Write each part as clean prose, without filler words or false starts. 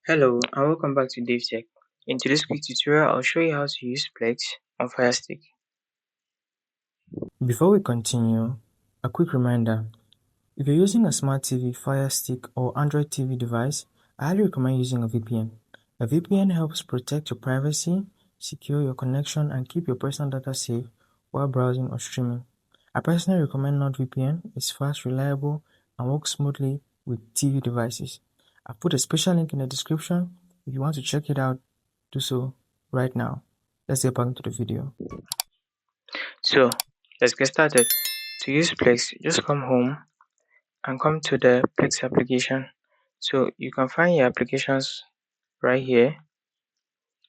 Hello and welcome back to DaveTech. In today's quick tutorial, I'll show you how to use Plex on Firestick. Before we continue, a quick reminder. If you're using a smart TV, Fire Stick, or Android TV device, I highly recommend using a VPN. A VPN helps protect your privacy, secure your connection, and keep your personal data safe while browsing or streaming. I personally recommend NordVPN. It's fast, reliable, and works smoothly with TV devices. I've put a special link in the description. If you want to check it out, do so right now. Let's get back into the video. So, let's get started. To use Plex, just come home and come to the Plex application. So, you can find your applications right here.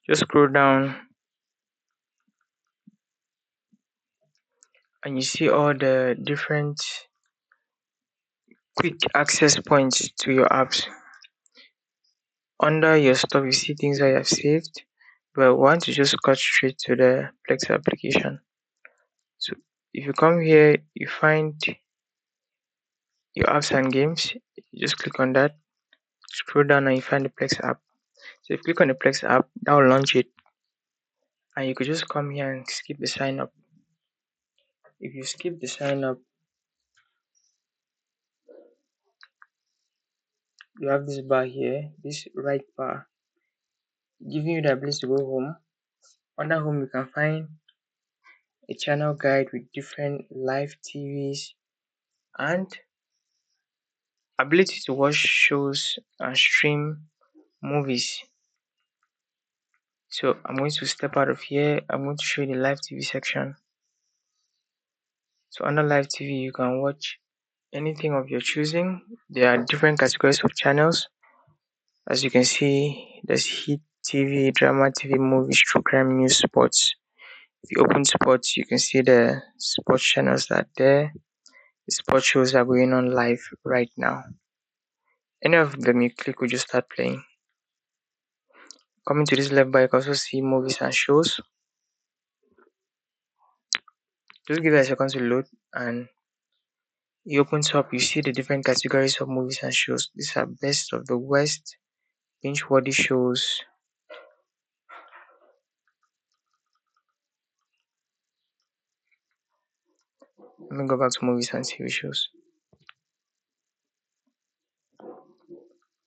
Just scroll down and you see all the different quick access points to your apps. Under your stuff, you see things that you have saved, but we want to just cut straight to the Plex application. So, if you come here, you find your apps and games. You just click on that, scroll down and you find the Plex app. So if you click on the Plex app, that will launch it, and you could just come here and skip the sign up. If you skip the sign up, you have this bar here, this right bar, giving you the ability to go home. Under home, you can find a channel guide with different live TVs and ability to watch shows and stream movies. So I'm going to step out of here. I'm going to show you the live TV section. So under live TV, you can watch anything of your choosing. There are different categories of channels. As you can see, there's hit TV, drama TV, movies, true crime, news, sports. If you open sports, you can see the sports channels that are there. The sports shows are going on live right now. Any of them you click will just start playing. Coming to this left bar, you can also see movies and shows. Just give it a second to load and you open up, you see the different categories of movies and shows. These are best of the West, binge-worthy shows. Let me go back to movies and TV shows.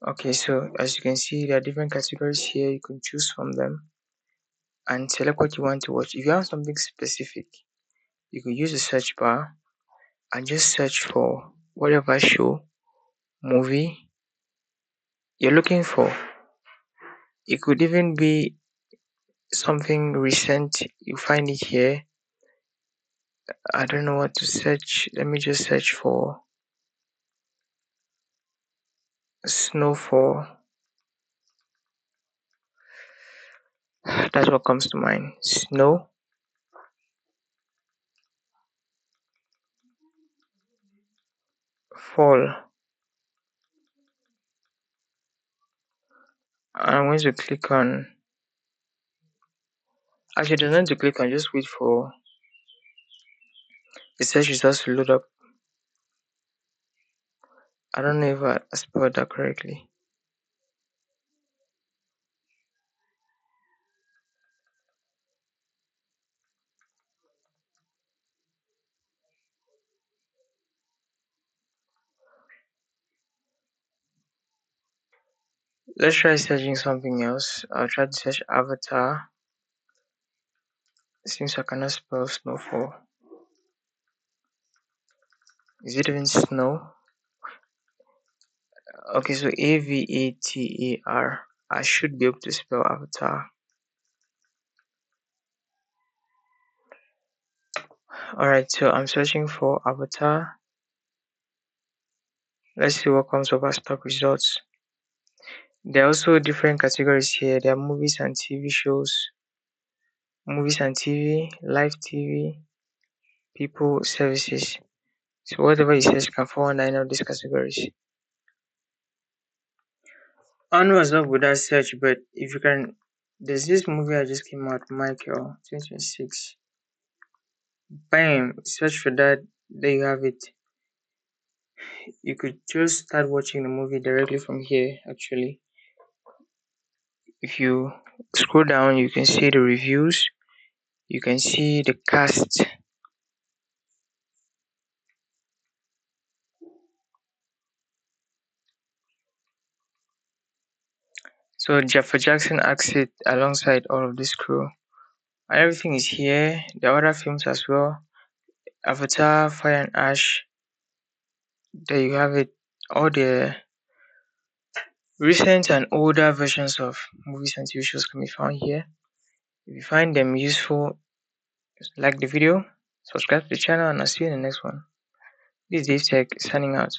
Okay, so as you can see, there are different categories here. You can choose from them and select what you want to watch. If you have something specific, you can use the search bar and just search for whatever show, movie you're looking for. It could even be something recent. You find it here. I don't know what to search. Let me just search for snowfall. That's what comes to mind. Snow. Fall. I'm going to click on. Actually, there's nothing to click on. Just wait for the search results to load up. I don't know if I spelled that correctly. Let's try searching something else. I'll try to search avatar. Since I cannot spell snowfall. Is it even snow? Okay, so AVATAR. I should be able to spell avatar. Alright, so I'm searching for avatar. Let's see what comes up as top results. There are also different categories here. There are movies and TV shows, movies and TV, live TV, people, services. So whatever you search can fall under any of these categories. I don't know what's up with that search, but if you can, there's this movie I just came out, Michael, 2026. Bam, search for that. There you have it. You could just start watching the movie directly from here, actually. If you scroll down, you can see the reviews, you can see the cast. So Jaffa Jackson acts it alongside all of this crew. And everything is here. There are other films as well. Avatar, Fire and Ash. There you have it. All the recent and older versions of movies and TV shows can be found here. If you find them useful, like the video, subscribe to the channel, and I'll see you in the next one. This is DaveTech signing out.